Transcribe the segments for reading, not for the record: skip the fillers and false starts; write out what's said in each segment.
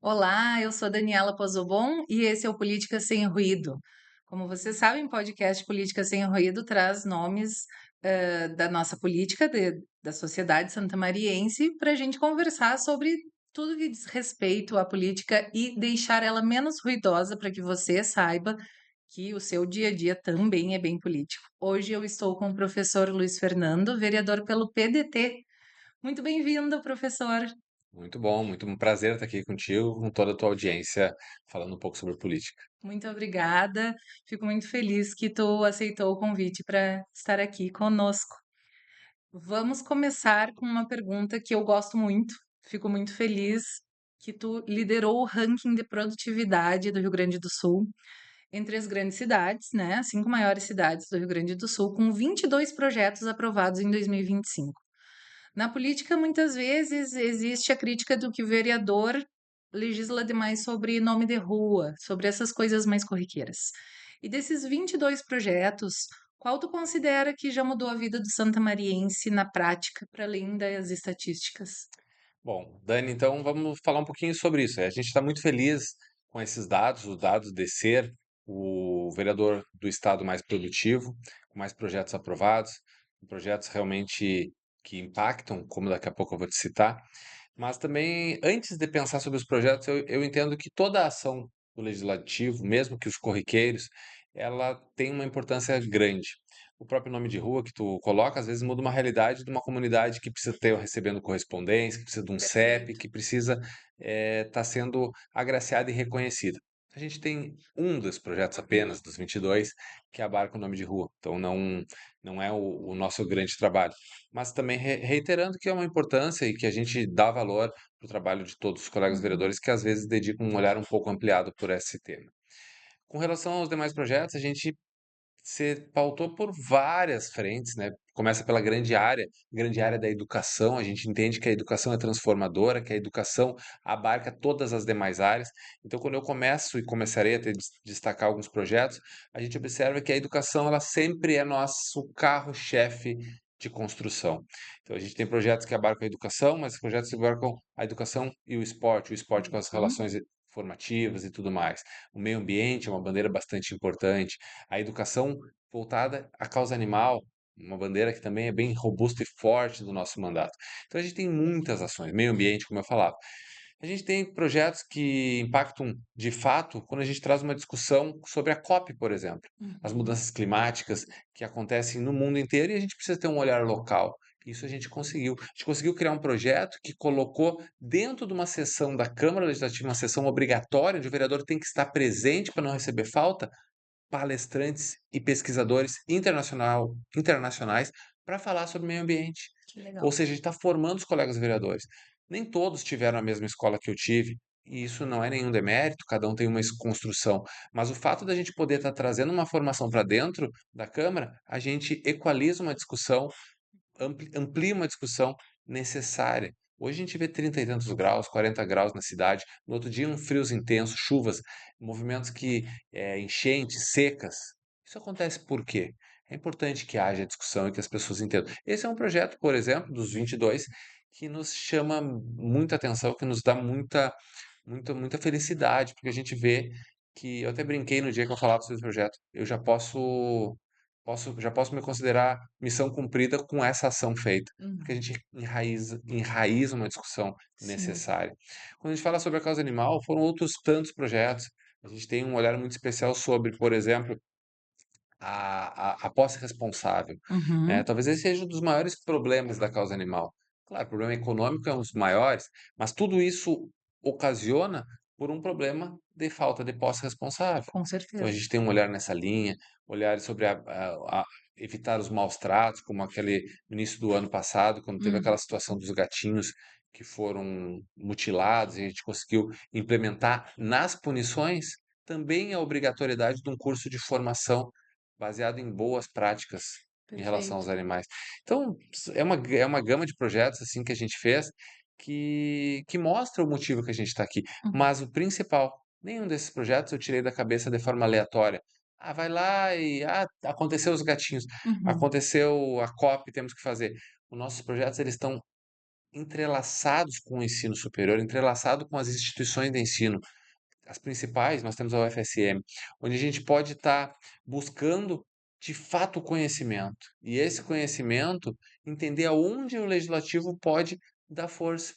Olá, eu sou Daniela Pozobon e esse é o Política Sem Ruído. Como vocês sabem, o podcast Política Sem Ruído traz nomes da nossa política, da sociedade santamariense, para a gente conversar sobre tudo que diz respeito à política e deixar ela menos ruidosa para que você saiba que o seu dia a dia também é bem político. Hoje eu estou com o professor Luiz Fernando, vereador pelo PDT. Muito bem-vindo, professor. Muito bom, muito um prazer estar aqui contigo, com toda a tua audiência, falando um pouco sobre política. Muito obrigada. Fico muito feliz que tu aceitou o convite para estar aqui conosco. Vamos começar com uma pergunta que eu gosto muito. Fico muito feliz que tu liderou o ranking de produtividade do Rio Grande do Sul entre as grandes cidades, né? As 5 maiores cidades do Rio Grande do Sul, com 22 projetos aprovados em 2025. Na política, muitas vezes existe a crítica do que o vereador legisla demais sobre nome de rua, sobre essas coisas mais corriqueiras. E desses 22 projetos, qual tu considera que já mudou a vida do santamariense na prática, para além das estatísticas? Bom, Dani, então vamos falar um pouquinho sobre isso. A gente está muito feliz com esses dados, os dados de ser o vereador do estado mais produtivo, com mais projetos aprovados, projetos realmente que impactam, como daqui a pouco eu vou te citar. Mas também, antes de pensar sobre os projetos, eu entendo que toda a ação do legislativo, mesmo que os corriqueiros, ela tem uma importância grande. O próprio nome de rua que tu coloca, às vezes muda uma realidade de uma comunidade que precisa ter recebendo correspondência, que precisa de um CEP, Perfeito. que precisa estar sendo agraciada e reconhecida. A gente tem um dos projetos apenas, dos 22, que abarca o nome de rua. Então não é o nosso grande trabalho. Mas também reiterando que é uma importância e que a gente dá valor para o trabalho de todos os colegas Uhum. vereadores que às vezes dedicam um olhar um pouco ampliado por esse tema. Com relação aos demais projetos, a gente se pautou por várias frentes, né? Começa pela grande área da educação. A gente entende que a educação é transformadora, que a educação abarca todas as demais áreas. Então, quando eu começo e começarei a destacar alguns projetos, a gente observa que a educação ela sempre é nosso carro-chefe de construção. Então, a gente tem projetos que abarcam a educação, mas projetos que abarcam a educação e o esporte com as Uhum. relações formativas e tudo mais. O meio ambiente é uma bandeira bastante importante. A educação voltada à causa animal, uma bandeira que também é bem robusta e forte do nosso mandato. Então a gente tem muitas ações, meio ambiente, como eu falava. A gente tem projetos que impactam de fato quando a gente traz uma discussão sobre a COP, por exemplo, as Uhum. mudanças climáticas que acontecem no mundo inteiro e a gente precisa ter um olhar local. Isso a gente conseguiu. A gente conseguiu criar um projeto que colocou dentro de uma sessão da Câmara Legislativa, uma sessão obrigatória, onde o vereador tem que estar presente para não receber falta, palestrantes e pesquisadores internacionais para falar sobre meio ambiente. Que Ou legal. seja, a gente está formando os colegas vereadores. Nem todos tiveram a mesma escola que eu tive, e isso não é nenhum demérito, cada um tem uma construção. Mas o fato da gente poder estar trazendo uma formação para dentro da Câmara, a gente equaliza uma discussão, amplia uma discussão necessária. Hoje a gente vê 30 e tantos graus, 40 graus na cidade. No outro dia, um frios intensos, chuvas, movimentos que enchentes, secas. Isso acontece por quê? É importante que haja discussão e que as pessoas entendam. Esse é um projeto, por exemplo, dos 22, que nos chama muita atenção, que nos dá muita felicidade, porque a gente vê que eu até brinquei no dia que eu falava sobre esse projeto. Eu já posso me considerar missão cumprida com essa ação feita, porque a Uhum. gente enraiza uma discussão Sim. necessária. Quando a gente fala sobre a causa animal, foram outros tantos projetos. A gente tem um olhar muito especial sobre, por exemplo, a posse responsável, né? Uhum. Talvez esse seja um dos maiores problemas da causa animal. Claro, o problema econômico é um dos maiores, mas tudo isso ocasiona por um problema de falta de posse responsável. Com Então a certeza. gente tem um olhar nessa linha, olhar sobre evitar os maus tratos, como aquele no início do ano passado, quando teve Uhum. aquela situação dos gatinhos que foram mutilados, e a gente conseguiu implementar nas punições também a obrigatoriedade de um curso de formação baseado em boas práticas em relação Perfeito. aos animais. Então, é uma gama de projetos assim que a gente fez que mostra o motivo que a gente está aqui. Uhum. Mas o principal, nenhum desses projetos eu tirei da cabeça de forma aleatória. Ah, vai lá e aconteceu os gatinhos, Uhum. aconteceu a COP, temos que fazer. Os nossos projetos eles estão entrelaçados com o ensino superior, entrelaçado com as instituições de ensino. As principais, nós temos a UFSM, onde a gente pode estar buscando de fato o conhecimento. E esse conhecimento, entender aonde o legislativo pode dar força.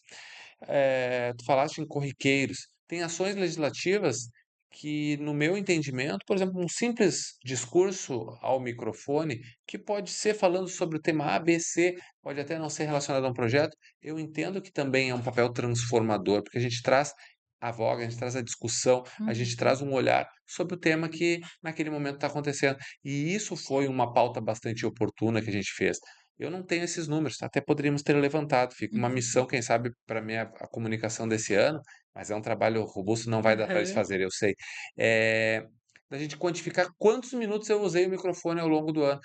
Tu falaste em corriqueiros. Tem ações legislativas que, no meu entendimento, por exemplo, um simples discurso ao microfone, que pode ser falando sobre o tema A, B, C, pode até não ser relacionado a um projeto, eu entendo que também é um papel transformador, porque a gente traz a voga, a gente traz a discussão, a gente Uhum, traz um olhar sobre o tema que naquele momento está acontecendo. E isso foi uma pauta bastante oportuna que a gente fez. Eu não tenho esses números, até poderíamos ter levantado. Fica uma uhum, missão, quem sabe, para mim, a comunicação desse ano, mas é um trabalho robusto, não vai dar para eles aham, fazer, eu sei. É, da gente quantificar quantos minutos eu usei o microfone ao longo do ano.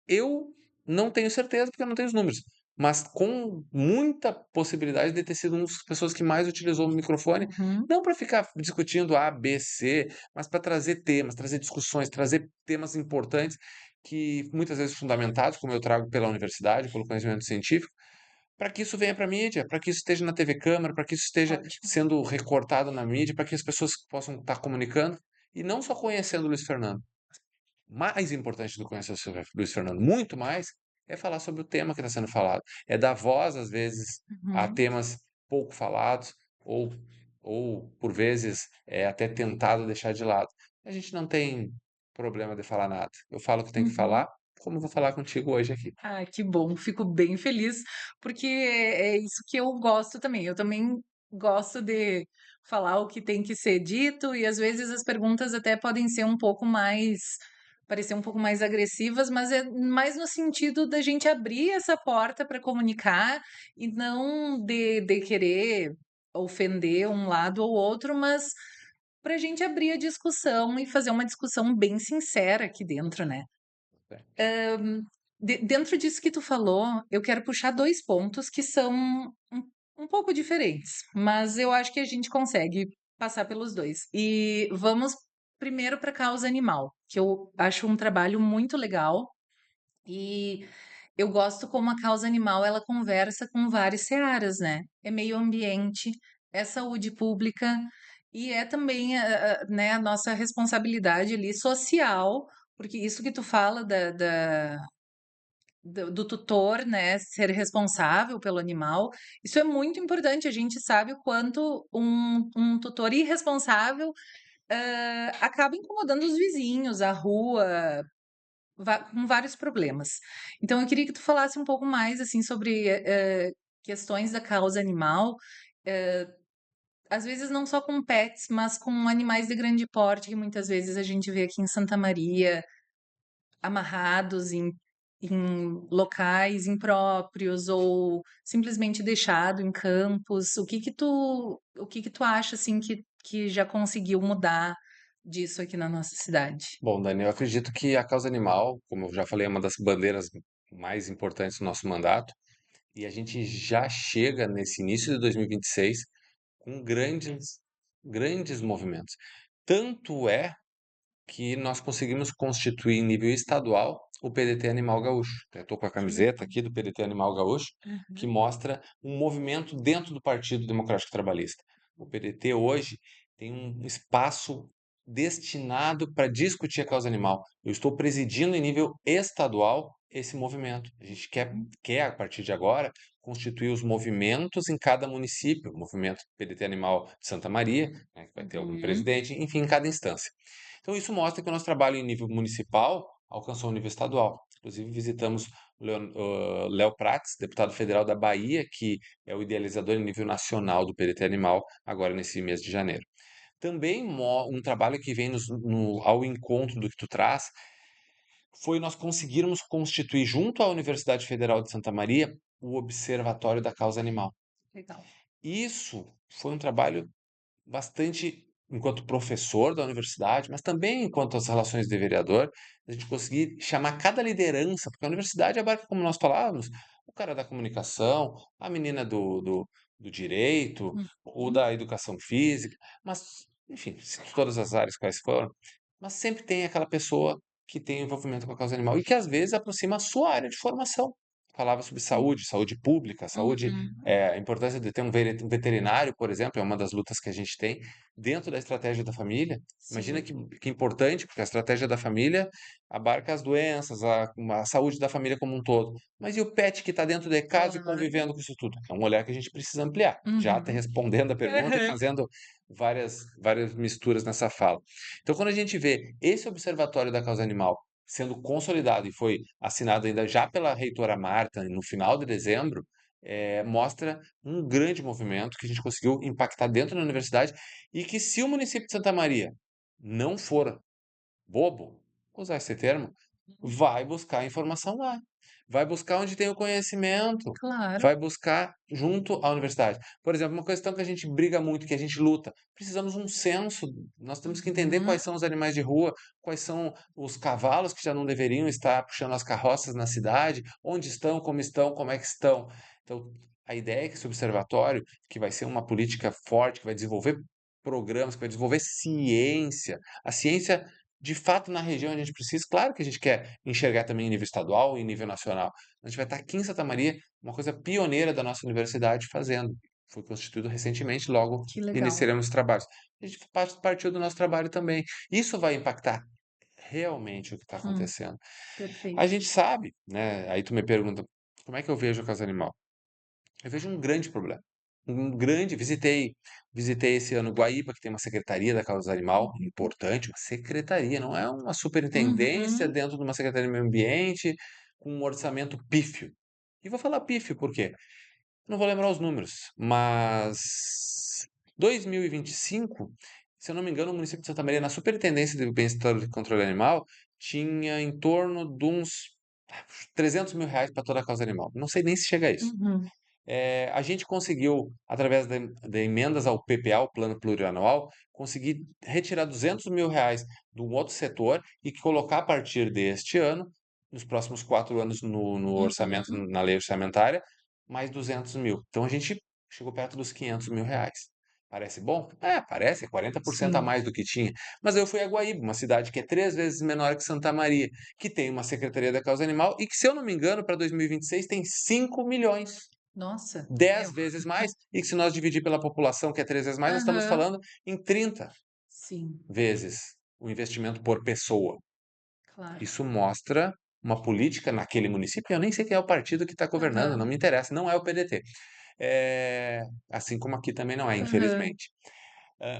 Eu não tenho certeza, porque eu não tenho os números, mas com muita possibilidade de ter sido uma das pessoas que mais utilizou o microfone, uhum, não para ficar discutindo A, B, C, mas para trazer temas, trazer discussões, trazer temas importantes que muitas vezes fundamentados, como eu trago pela universidade, pelo conhecimento científico, para que isso venha para a mídia, para que isso esteja na TV Câmara, para que isso esteja ótimo. sendo recortado na mídia, para que as pessoas possam estar comunicando e não só conhecendo o Luiz Fernando, mais importante do que conhecer o seu Luiz Fernando, muito mais, é falar sobre o tema que está sendo falado. É dar voz, às vezes, a Uhum, temas pouco falados, ou, por vezes, é até tentado deixar de lado. A gente não tem problema de falar nada. Eu falo o que tem que uhum. falar, como eu vou falar contigo hoje aqui. Ah, que bom, fico bem feliz, porque é isso que eu gosto também. Eu também gosto de falar o que tem que ser dito, e às vezes as perguntas até podem ser um pouco mais, parecer um pouco mais agressivas, mas é mais no sentido da gente abrir essa porta para comunicar e não de querer ofender um lado ou outro, mas para a gente abrir a discussão e fazer uma discussão bem sincera aqui dentro, né? Dentro disso que tu falou, eu quero puxar 2 pontos que são um pouco diferentes, mas eu acho que a gente consegue passar pelos 2. E vamos primeiro para a causa animal, que eu acho um trabalho muito legal, e eu gosto como a causa animal ela conversa com várias searas, né? É meio ambiente, é saúde pública e é também né, a nossa responsabilidade ali social, porque isso que tu fala do tutor, né, ser responsável pelo animal, isso é muito importante. A gente sabe o quanto um tutor irresponsável acaba incomodando os vizinhos, a rua, com vários problemas. Então, eu queria que tu falasse um pouco mais assim sobre questões da causa animal, eh, às vezes não só com pets, mas com animais de grande porte, que muitas vezes a gente vê aqui em Santa Maria, amarrados em locais impróprios ou simplesmente deixado em campos. O que que tu acha assim que já conseguiu mudar disso aqui na nossa cidade? Bom, Daniel, eu acredito que a causa animal, como eu já falei, é uma das bandeiras mais importantes do nosso mandato, e a gente já chega nesse início de 2026 com grandes movimentos. Tanto é que nós conseguimos constituir em nível estadual o PDT Animal Gaúcho. Eu estou com a Que camiseta legal. aqui do PDT Animal Gaúcho, que Uhum, mostra um movimento dentro do Partido Democrático Trabalhista. O PDT hoje tem um espaço destinado para discutir a causa animal. Eu estou presidindo em nível estadual esse movimento. A gente uhum, quer a partir de agora, constituir os movimentos em cada município, o movimento PDT Animal de Santa Maria, né, que vai ter algum uhum. presidente, enfim, em cada instância. Então, isso mostra que o nosso trabalho em nível municipal alcançou o nível estadual. Inclusive, visitamos o Léo Prats, deputado federal da Bahia, que é o idealizador em nível nacional do PDT Animal, agora nesse mês de janeiro. Também um trabalho que vem ao encontro do que tu traz foi nós conseguirmos constituir, junto à Universidade Federal de Santa Maria, o Observatório da Causa Animal. Legal. Isso foi um trabalho bastante enquanto professor da universidade, mas também enquanto as relações de vereador, a gente conseguir chamar cada liderança, porque a universidade abarca, como nós falávamos, o cara da comunicação, a menina do direito, o Uhum. da educação física, mas, enfim, todas as áreas quais foram, mas sempre tem aquela pessoa que tem envolvimento com a causa animal e que às vezes aproxima a sua área de formação. falava sobre Sim. saúde, saúde pública, saúde, Uhum. a importância de ter um veterinário, por exemplo, é uma das lutas que a gente tem dentro da estratégia da família. Imagina Sim. que importante, porque a estratégia da família abarca as doenças, a saúde da família como um todo. Mas e o pet que está dentro de casa e Claro. convivendo com isso tudo? É um olhar que a gente precisa ampliar. Já até Uhum. respondendo a pergunta e Aham. fazendo várias misturas nessa fala. Então, quando a gente vê esse observatório da causa animal sendo consolidado e foi assinado ainda já pela reitora Marta no final de dezembro, mostra um grande movimento que a gente conseguiu impactar dentro da universidade e que se o município de Santa Maria não for bobo, vou usar esse termo, vai buscar informação lá. Vai buscar onde tem o conhecimento. Claro. Vai buscar junto à universidade. Por exemplo, uma questão que a gente briga muito, que a gente luta. Precisamos um censo. Nós temos que entender Uhum. quais são os animais de rua, quais são os cavalos que já não deveriam estar puxando as carroças na cidade, onde estão, como é que estão. Então, a ideia é que esse observatório, que vai ser uma política forte, que vai desenvolver programas, que vai desenvolver ciência, a ciência de fato na região a gente precisa, claro que a gente quer enxergar também em nível estadual e em nível nacional. A gente vai estar aqui em Santa Maria, uma coisa pioneira da nossa universidade fazendo. Foi constituído recentemente, logo Que legal. iniciaremos os trabalhos. A gente partiu do nosso trabalho também. Isso vai impactar realmente o que está Hum. acontecendo. A Perfeito. gente sabe, né? Aí tu me pergunta, como é que eu vejo a casa animal? Eu vejo um grande problema. Um grande. Visitei esse ano Guaíba, que tem uma secretaria da causa animal, importante, uma secretaria, não é uma superintendência Uhum. dentro de uma secretaria do meio ambiente, com um orçamento pífio. E vou falar pífio por quê? Não vou lembrar os números, mas 2025, se eu não me engano, o município de Santa Maria, na Superintendência de Bem-Estar e Controle Animal, tinha em torno de uns R$ 300 mil para toda a causa animal. Não sei nem se chega a isso. Uhum. A gente conseguiu, através de emendas ao PPA, o Plano Plurianual, conseguir retirar R$ 200 mil de um outro setor e colocar a partir deste ano, nos próximos 4 anos no orçamento, Uhum. na lei orçamentária, mais 200 mil. Então a gente chegou perto dos R$ 500 mil. Parece bom? Parece, é 40% a Sim. mais do que tinha. Mas eu fui a Guaíba, uma cidade que é 3 vezes menor que Santa Maria, que tem uma Secretaria da Causa Animal e que, se eu não me engano, para 2026 tem 5 milhões. Nossa. 10 vezes mais, e que se nós dividir pela população, que é 3 vezes mais, nós estamos Aham. falando em 30 Sim. vezes o investimento por pessoa. Claro. Isso mostra uma política naquele município. Eu nem sei quem é o partido que está governando, não Aham. me interessa, não é o PDT. Assim como aqui também não é, Aham. infelizmente.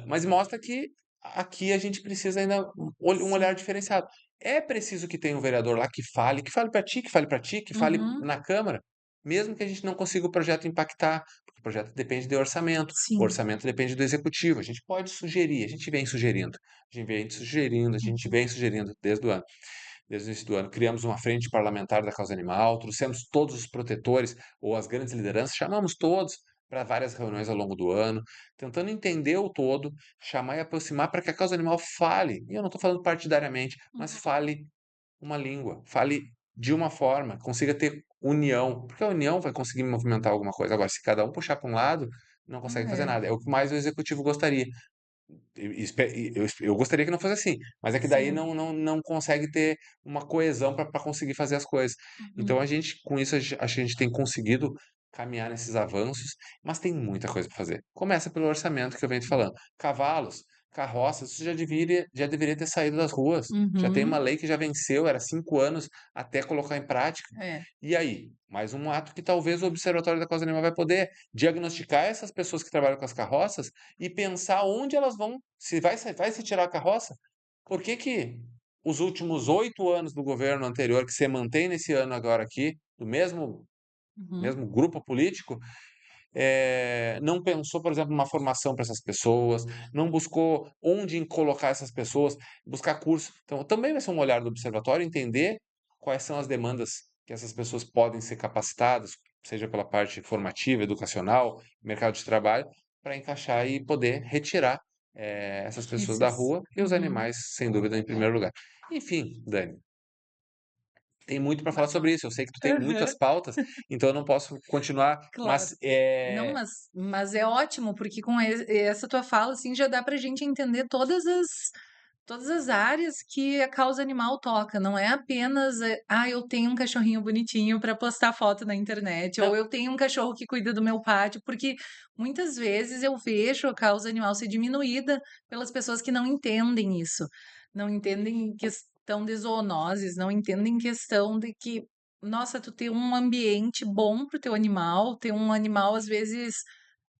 Mas mostra que aqui a gente precisa ainda um olhar Sim. diferenciado. É preciso que tenha um vereador lá que fale para ti, que fale para ti, que fale Uhum. na Câmara, mesmo que a gente não consiga o projeto impactar, porque o projeto depende de orçamento, o Sim. orçamento depende do executivo. A gente pode sugerir, a gente Uhum. vem sugerindo desde o ano. Desde o início do ano, criamos uma frente parlamentar da causa animal, trouxemos todos os protetores ou as grandes lideranças, chamamos todos para várias reuniões ao longo do ano, tentando entender o todo, chamar e aproximar para que a causa animal fale. E eu não estou falando partidariamente, mas Uhum. fale uma língua, fale de uma forma, consiga ter união, porque a união vai conseguir movimentar alguma coisa. Agora, se cada um puxar para um lado, não consegue fazer É. nada. É o que mais o executivo gostaria. Eu gostaria que não fosse assim, mas é que daí Sim. não consegue ter uma coesão para conseguir fazer as coisas. Então Uhum. a gente, com isso, acho que a gente tem conseguido caminhar nesses avanços, mas tem muita coisa para fazer. Começa pelo orçamento que eu venho te falando. Cavalos, carroças, isso já deveria ter saído das ruas. Já tem uma Uhum. lei que já venceu, era 5 anos até colocar em prática. É. E aí? Mais um ato que talvez o Observatório da Causa Animal vai poder diagnosticar essas pessoas que trabalham com as carroças e pensar onde elas vão, se vai se tirar a carroça. Por que que os últimos 8 anos do governo anterior, que se mantém nesse ano agora aqui, do mesmo Uhum. grupo político, não pensou, por exemplo, numa formação para essas pessoas, não buscou onde colocar essas pessoas, buscar curso. Então, também vai ser um olhar do observatório entender quais são as demandas que essas pessoas podem ser capacitadas, seja pela parte formativa, educacional, mercado de trabalho, para encaixar e poder retirar essas pessoas da Esses. rua e os Uhum. animais, sem dúvida, em primeiro lugar. Enfim, Dani, tem muito para falar sobre isso. Eu sei que tu tem Aham. muitas pautas, então eu não posso continuar, Claro. mas Não, mas é ótimo, porque com essa tua fala, assim, já dá pra gente entender todas as áreas que a causa animal toca, não é apenas, eu tenho um cachorrinho bonitinho para postar foto na internet, ou Não, eu tenho um cachorro que cuida do meu pátio, porque muitas vezes eu vejo a causa animal ser diminuída pelas pessoas que não entendem isso, não entendem questão de zoonoses, não entendem questão de que, nossa, tu ter um ambiente bom para o teu animal, ter um animal às vezes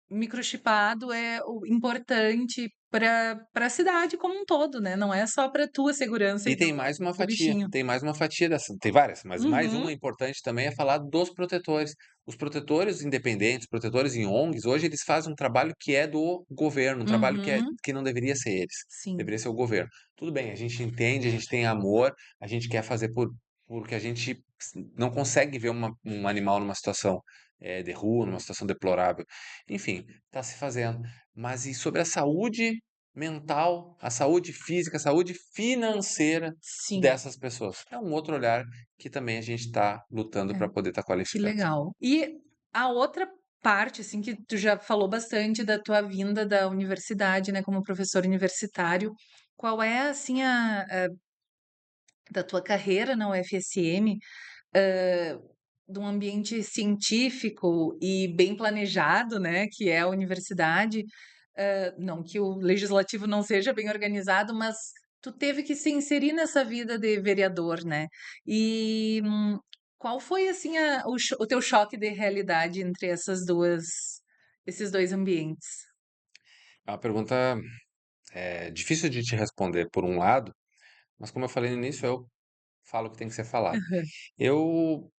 microchipado é importante para a cidade como um todo, né? Não é só para tua segurança e e tem mais uma do fatia, bichinho. tem mais uma fatia dessa, tem várias, mas mais Uhum, uma importante também é falar dos protetores. Os protetores independentes, protetores em ONGs, hoje eles fazem um trabalho que é do governo, um trabalho uhum, que não deveria ser eles, sim, deveria ser o governo. Tudo bem, a gente entende, a gente tem amor, a gente quer fazer porque a gente não consegue ver um animal numa situação de rua, numa situação deplorável. Enfim, está se fazendo. Mas e sobre a saúde mental, a saúde física, a saúde financeira sim, dessas pessoas? É um outro olhar que também a gente está lutando é, para poder estar que qualificando. legal. E a outra parte, assim, que tu já falou bastante da tua vinda da universidade, né, como professor universitário, qual é, assim, da tua carreira na UFSM, hã, de um ambiente científico e bem planejado, né, que é a universidade, não que o legislativo não seja bem organizado, mas tu teve que se inserir nessa vida de vereador, né. E, qual foi, assim, o teu choque de realidade entre esses 2 ambientes? É uma pergunta difícil de te responder por um lado, mas como eu falei no início, eu falo o que tem que ser falado. Aham. Eu,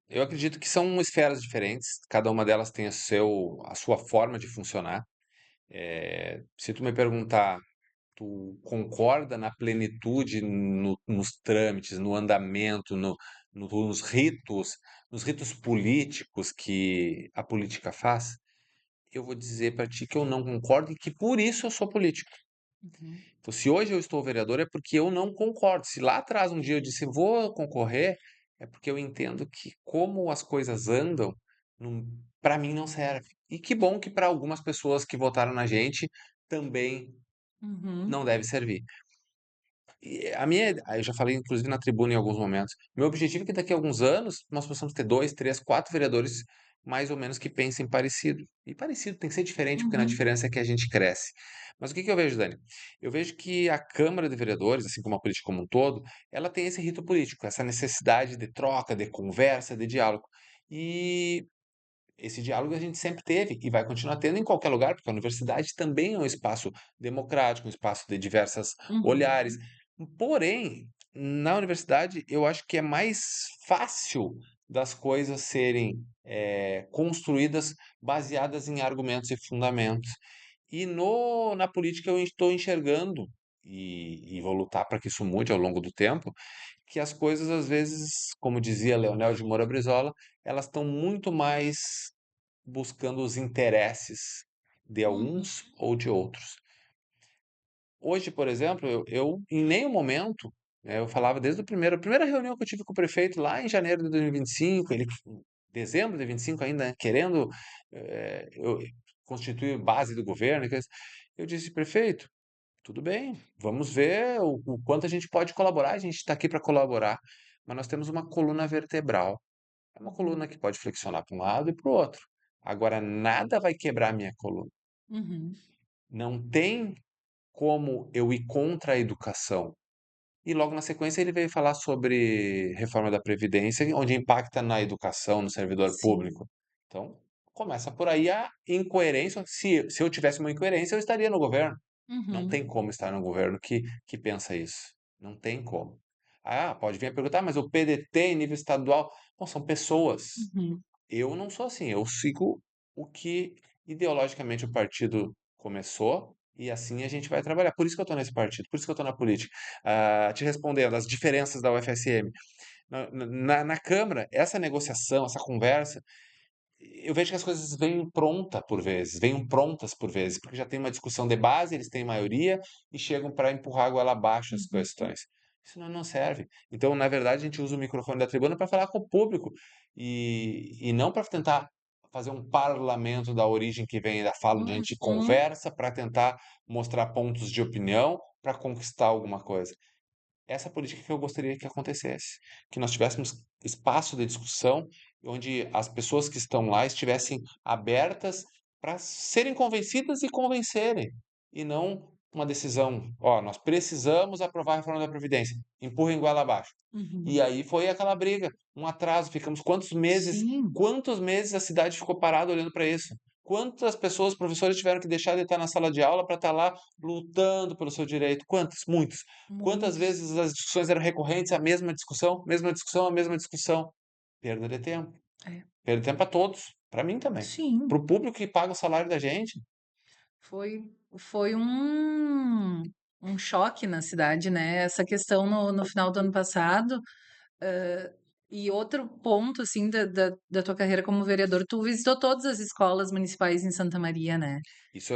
eu acredito que são esferas diferentes, cada uma delas tem a sua forma de funcionar. Se tu me perguntar, tu concorda na plenitude nos trâmites, no andamento, nos ritos políticos que a política faz? Eu vou dizer para ti que eu não concordo e que por isso eu sou político. Uhum. Então, se hoje eu estou vereador, é porque eu não concordo. Se lá atrás um dia eu disse vou concorrer, é porque eu entendo que como as coisas andam, para mim não serve. E que bom que para algumas pessoas que votaram na gente também Uhum. não deve servir. E eu já falei inclusive na tribuna em alguns momentos, meu objetivo é que daqui a alguns anos nós possamos ter 2, 3, 4 vereadores mais ou menos que pensem parecido. E parecido tem que ser diferente, porque na Uhum. diferença é que a gente cresce. Mas o que que eu vejo, Dani? Eu vejo que a Câmara de Vereadores, assim como a política como um todo, ela tem esse rito político, essa necessidade de troca, de conversa, de diálogo. E esse diálogo a gente sempre teve e vai continuar tendo em qualquer lugar, porque a universidade também é um espaço democrático, um espaço de diversas olhares. Uhum. Porém, na universidade, eu acho que é mais fácil das coisas serem construídas baseadas em argumentos e fundamentos. E na política eu estou enxergando, e vou lutar para que isso mude ao longo do tempo, que as coisas às vezes, como dizia Leonel de Moura Brizola, elas estão muito mais buscando os interesses de Uhum. alguns ou de outros. Hoje, por exemplo, eu em nenhum momento, eu falava desde a primeira reunião que eu tive com o prefeito lá em janeiro de 2025, ele dezembro de 25 ainda, né, querendo eu constituir base do governo, eu disse, prefeito, tudo bem, vamos ver o quanto a gente pode colaborar, a gente está aqui para colaborar, mas nós temos uma coluna vertebral. É uma Uhum. coluna que pode flexionar para um lado e para o outro. Agora, nada vai quebrar a minha coluna. Uhum. Não tem como eu ir contra a educação. E logo na sequência ele veio falar sobre reforma da Previdência, onde impacta na educação, no servidor Sim. público. Então, começa por aí a incoerência. Se eu tivesse uma incoerência, eu estaria no governo. Não Uhum. tem como estar no governo que pensa isso. Não tem como. Ah, pode vir a perguntar, mas o PDT em nível estadual. Bom, são pessoas. Uhum. Eu não sou assim, eu sigo o que ideologicamente o partido começou e assim a gente vai trabalhar. Por isso que eu estou nesse partido, por isso que eu estou na política. Te respondendo, as diferenças da UFSM. Na Câmara, essa negociação, essa conversa, eu vejo que as coisas vêm pronta por vezes, vêm prontas por vezes, porque já tem uma discussão de base, eles têm maioria e chegam para empurrar a goela abaixo as Uhum. questões. Isso não serve. Então, na verdade, a gente usa o microfone da tribuna para falar com o público e não para tentar fazer um parlamento da origem que vem da fala, onde a gente Uhum. conversa para tentar mostrar pontos de opinião para conquistar alguma coisa. Essa política que eu gostaria que acontecesse, que nós tivéssemos espaço de discussão, onde as pessoas que estão lá estivessem abertas para serem convencidas e convencerem, e não uma decisão, ó, nós precisamos aprovar a reforma da Previdência, empurrem goela abaixo. E Uhum. aí foi aquela briga, um atraso, ficamos Sim, quantos meses a cidade ficou parada olhando para isso? Quantas pessoas, professores tiveram que deixar de estar na sala de aula para estar lá lutando pelo seu direito? Quantos? Muitos. Quantas muitos. vezes as discussões eram recorrentes, a mesma discussão, mesma discussão, a mesma discussão? Perda de tempo. É. Perda de tempo para todos, para mim também. Para Sim, o público que paga o salário da gente. foi, foi um choque na cidade, né? Essa questão no final do ano passado. E outro ponto, assim, da tua carreira como vereador, tu visitou todas as escolas municipais em Santa Maria, né? Isso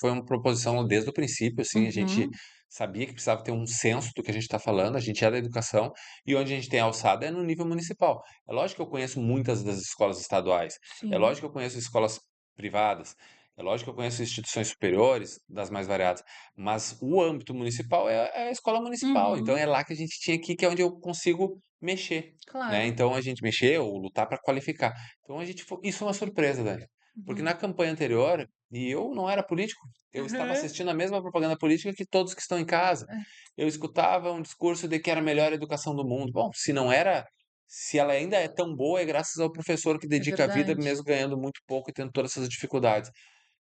foi uma proposição desde o princípio, assim, a gente Uhum, sabia que precisava ter um senso do que a gente está falando, a gente é da educação, e onde a gente tem alçada é no nível municipal. É lógico que eu conheço muitas das escolas estaduais, é sim. lógico que eu conheço escolas privadas, é lógico que eu conheço instituições superiores, das mais variadas, mas o âmbito municipal é a escola municipal, então é Uhum, lá que a gente tinha que ir, que é onde eu consigo mexer, né? claro. Então a gente mexer ou lutar para qualificar. Então isso foi uma surpresa, Dani. Porque na Uhum. campanha anterior, e eu não era político, eu estava Aham. assistindo a mesma propaganda política que todos que estão em casa. É, Eu escutava um discurso de que era a melhor educação do mundo. Bom, se não era, se ela ainda é tão boa, é graças ao professor que é dedica a vida, verdade. mesmo ganhando muito pouco e tendo todas essas dificuldades.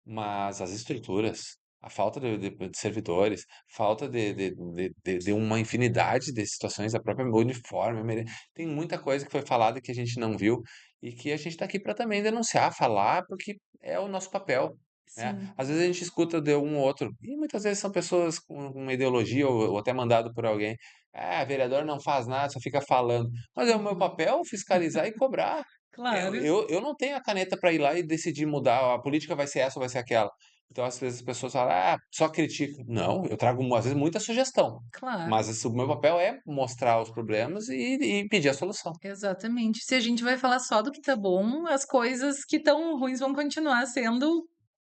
Mas as estruturas, a falta de servidores, falta de uma infinidade de situações, a própria uniforme, tem muita coisa que foi falada que a gente não viu e que a gente está aqui para também denunciar, falar, porque é o nosso papel. Né? Sim. Às vezes a gente escuta de um ou outro, e muitas vezes são pessoas com uma ideologia ou até mandado por alguém. Ah, vereador não faz nada, só fica falando. Mas é o meu Uhum. papel fiscalizar e cobrar. Eu, Claro, eu, eu não tenho a caneta para ir lá e decidir mudar, a política vai ser essa ou vai ser aquela. Então, às vezes, as pessoas falam, ah, só critica. Não, eu trago, às vezes, muita sugestão. claro. Mas o meu papel é mostrar os problemas e pedir a solução. Exatamente. Se a gente vai falar só do que tá bom, as coisas que estão ruins vão continuar sendo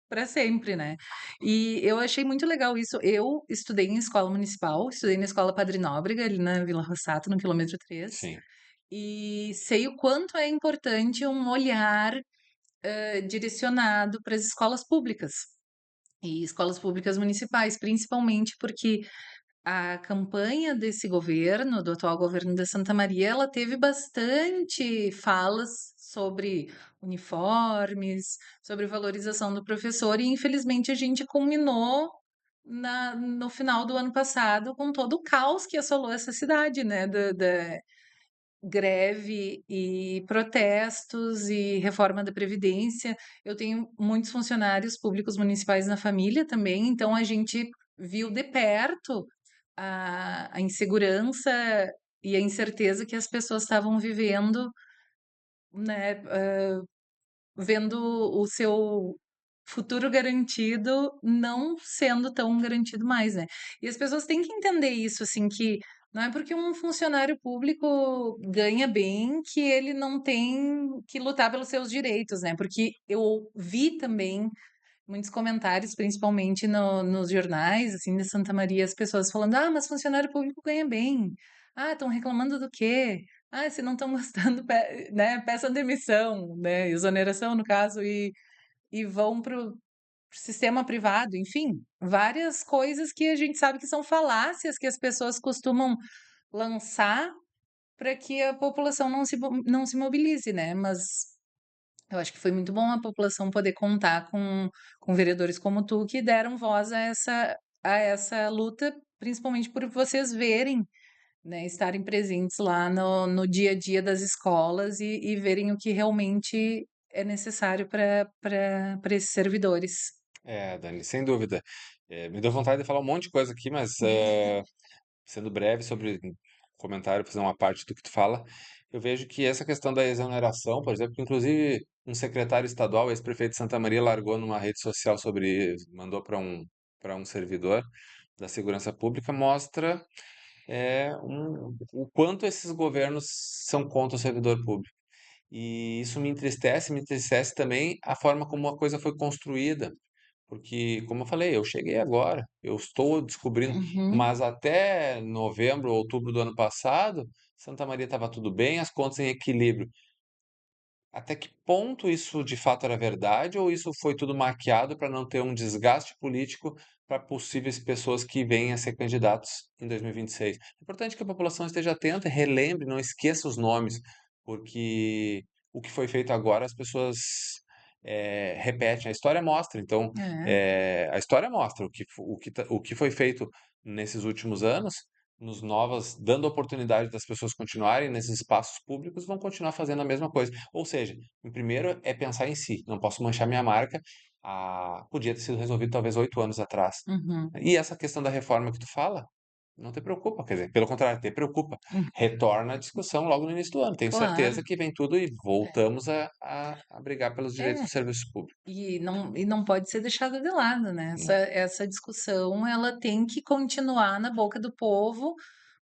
para sempre, né? E eu achei muito legal isso. Eu estudei em escola municipal, estudei na escola Padre Nóbrega, ali na Vila Rossato, no quilômetro 3, Sim. e sei o quanto é importante um olhar direcionado para as escolas públicas. E escolas públicas municipais, principalmente porque a campanha desse governo, do atual governo de Santa Maria, ela teve bastante falas sobre uniformes, sobre valorização do professor, e infelizmente a gente culminou no final do ano passado com todo o caos que assolou essa cidade, né? Da greve e protestos e reforma da Previdência. Eu tenho muitos funcionários públicos municipais na família também, então a gente viu de perto a insegurança e a incerteza que as pessoas estavam vivendo, né, vendo o seu futuro garantido não sendo tão garantido mais, né? E as pessoas têm que entender isso, assim, que não é porque um funcionário público ganha bem que ele não tem que lutar pelos seus direitos, né? Porque eu vi também muitos comentários, principalmente nos jornais, assim, de Santa Maria, as pessoas falando: ah, mas funcionário público ganha bem. Ah, estão reclamando do quê? Ah, se não estão gostando, né, peçam demissão, né, exoneração no caso, e vão para o sistema privado, enfim, várias coisas que a gente sabe que são falácias que as pessoas costumam lançar para que a população não se mobilize, né? Mas eu acho que foi muito bom a população poder contar com vereadores como tu, que deram voz a essa luta, principalmente por vocês verem, né, estarem presentes lá no dia a dia das escolas e verem o que realmente é necessário para esses servidores. É, Dani, sem dúvida. Me deu vontade de falar um monte de coisa aqui, mas sendo breve sobre um comentário, fazer uma parte do que tu fala, eu vejo que essa questão da exoneração, por exemplo, inclusive um secretário estadual, ex-prefeito de Santa Maria, largou numa rede social sobre, mandou para um servidor da segurança pública, mostra o quanto esses governos são contra o servidor público. E isso me entristece também a forma como a coisa foi construída, porque, como eu falei, eu cheguei agora, eu estou descobrindo, Uhum. mas até novembro, outubro do ano passado, Santa Maria estava tudo bem, as contas em equilíbrio. Até que ponto isso de fato era verdade ou isso foi tudo maquiado para não ter um desgaste político para possíveis pessoas que venham a ser candidatos em 2026? É importante que a população esteja atenta, e relembre, não esqueça os nomes, porque o que foi feito agora as pessoas repetem. A história mostra, então, É. a história mostra o que foi feito nesses últimos anos, nos novas, dando oportunidade das pessoas continuarem nesses espaços públicos, vão continuar fazendo a mesma coisa. Ou seja, em primeiro é pensar em si, não posso manchar minha marca. Podia ter sido resolvido talvez 8 anos atrás. Uhum. E essa questão da reforma que tu fala, não te preocupa, quer dizer, pelo contrário, te preocupa. Uhum. Retorna a discussão logo no início do ano. Tenho Claro. certeza que vem tudo e voltamos a brigar pelos direitos É. do serviço público. E não pode ser deixada de lado, né? Essa discussão ela tem que continuar na boca do povo,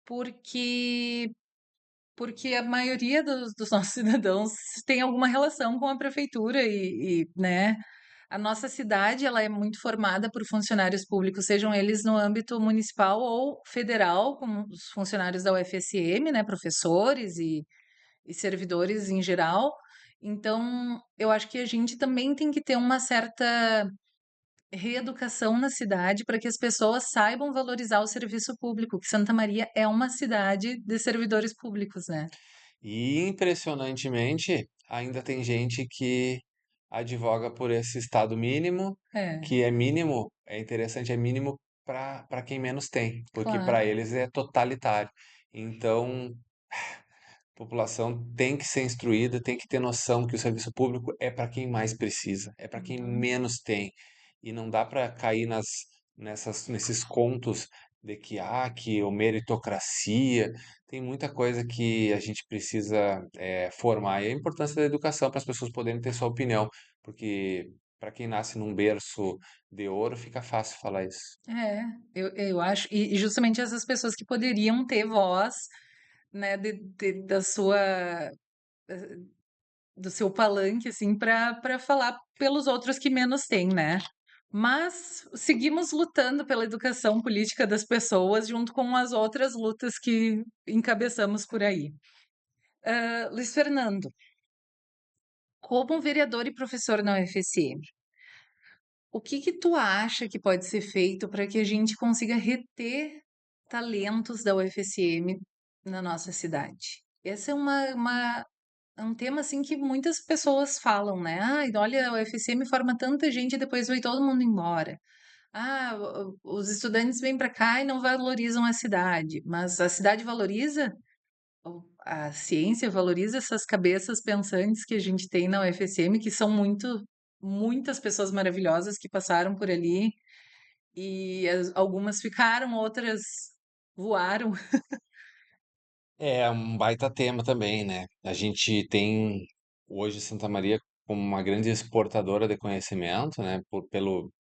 porque porque a maioria dos nossos cidadãos tem alguma relação com a prefeitura né, a nossa cidade ela é muito formada por funcionários públicos, sejam eles no âmbito municipal ou federal, como os funcionários da UFSM, né, professores e servidores em geral. Então, eu acho que a gente também tem que ter uma certa reeducação na cidade para que as pessoas saibam valorizar o serviço público, que Santa Maria é uma cidade de servidores públicos, né? E impressionantemente, ainda tem gente que advoga por esse estado mínimo, É, que é mínimo, é interessante, é mínimo para quem menos tem, porque para claro. eles é totalitário. Então, a população tem que ser instruída, tem que ter noção que o serviço público é para quem mais precisa, é para quem Uhum. menos tem. E não dá para cair nesses contos de que o meritocracia, tem muita coisa que a gente precisa formar. E a importância da educação para as pessoas poderem ter sua opinião, porque para quem nasce num berço de ouro, fica fácil falar isso. É, eu acho, e justamente essas pessoas que poderiam ter voz, né, da sua, do seu palanque, assim, para falar pelos outros que menos têm, né? Mas seguimos lutando pela educação política das pessoas, junto com as outras lutas que encabeçamos por aí. Luiz Fernando, como vereador e professor na UFSM, o que que tu acha que pode ser feito para que a gente consiga reter talentos da UFSM na nossa cidade? Essa é é um tema assim que muitas pessoas falam, né? Ai, olha, a UFSM forma tanta gente e depois vai todo mundo embora. Ah, os estudantes vêm para cá e não valorizam a cidade, mas a cidade valoriza? A ciência valoriza essas cabeças pensantes que a gente tem na UFSM, que são muitas pessoas maravilhosas que passaram por ali e algumas ficaram, outras voaram. É um baita tema também, né? A gente tem hoje Santa Maria como uma grande exportadora de conhecimento, né?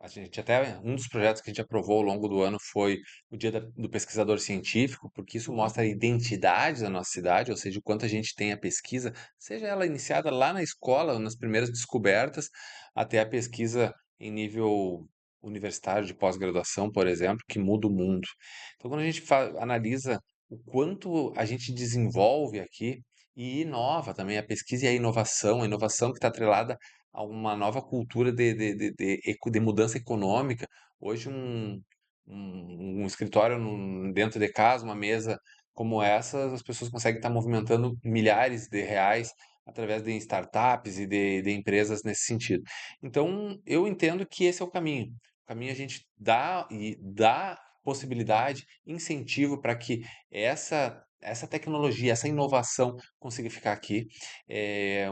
A gente até um dos projetos que a gente aprovou ao longo do ano foi o Dia do Pesquisador Científico, porque isso mostra a identidade da nossa cidade, ou seja, o quanto a gente tem a pesquisa, seja ela iniciada lá na escola, nas primeiras descobertas, até a pesquisa em nível universitário de pós-graduação, por exemplo, que muda o mundo. Então, quando a gente analisa o quanto a gente desenvolve aqui e inova também a pesquisa e a inovação que está atrelada a uma nova cultura de mudança econômica. Hoje, um escritório dentro de casa, uma mesa como essa, as pessoas conseguem estar movimentando milhares de reais através de startups e de empresas nesse sentido. Então, eu entendo que esse é o caminho. O caminho é a gente dá possibilidade, incentivo para que essa tecnologia, essa inovação consiga ficar aqui.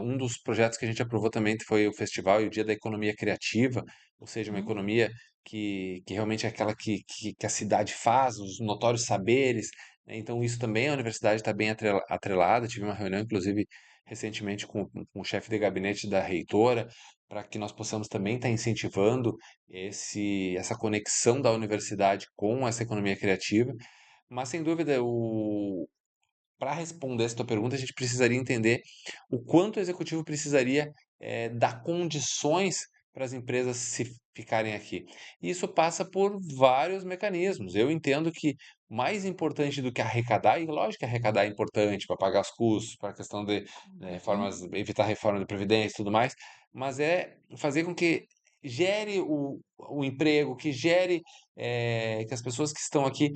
Um dos projetos que a gente aprovou também foi o festival e o Dia da Economia Criativa, ou seja, uma Hum. economia que realmente é aquela que a cidade faz, os notórios saberes, né? Então, isso também a universidade está bem atrelada. Tive uma reunião, inclusive, recentemente com o chefe de gabinete da reitora, para que nós possamos também estar incentivando essa conexão da universidade com essa economia criativa, mas sem dúvida para responder essa tua pergunta, a gente precisaria entender o quanto o executivo precisaria, dar condições para as empresas se ficarem aqui. E isso passa por vários mecanismos. Eu entendo que mais importante do que arrecadar, e lógico que arrecadar é importante para pagar os custos, para a questão de, Uhum, reformas, evitar reforma da previdência e tudo mais, mas é fazer com que gere o emprego, que gere, que as pessoas que estão aqui,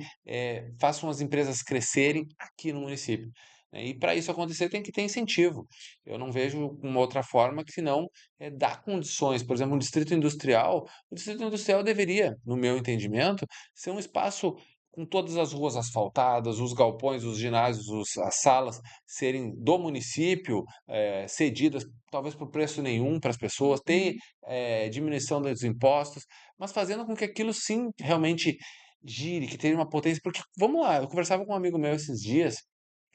façam as empresas crescerem aqui no município, né. E para isso acontecer tem que ter incentivo. Eu não vejo uma outra forma que senão, dar condições. Por exemplo, o distrito industrial deveria, no meu entendimento, ser um espaço com todas as ruas asfaltadas, os galpões, os ginásios, as salas serem do município, cedidas talvez por preço nenhum para as pessoas, ter, uhum, diminuição dos impostos, mas fazendo com que aquilo sim realmente gire, que tenha uma potência. Porque, vamos lá, eu conversava com um amigo meu esses dias,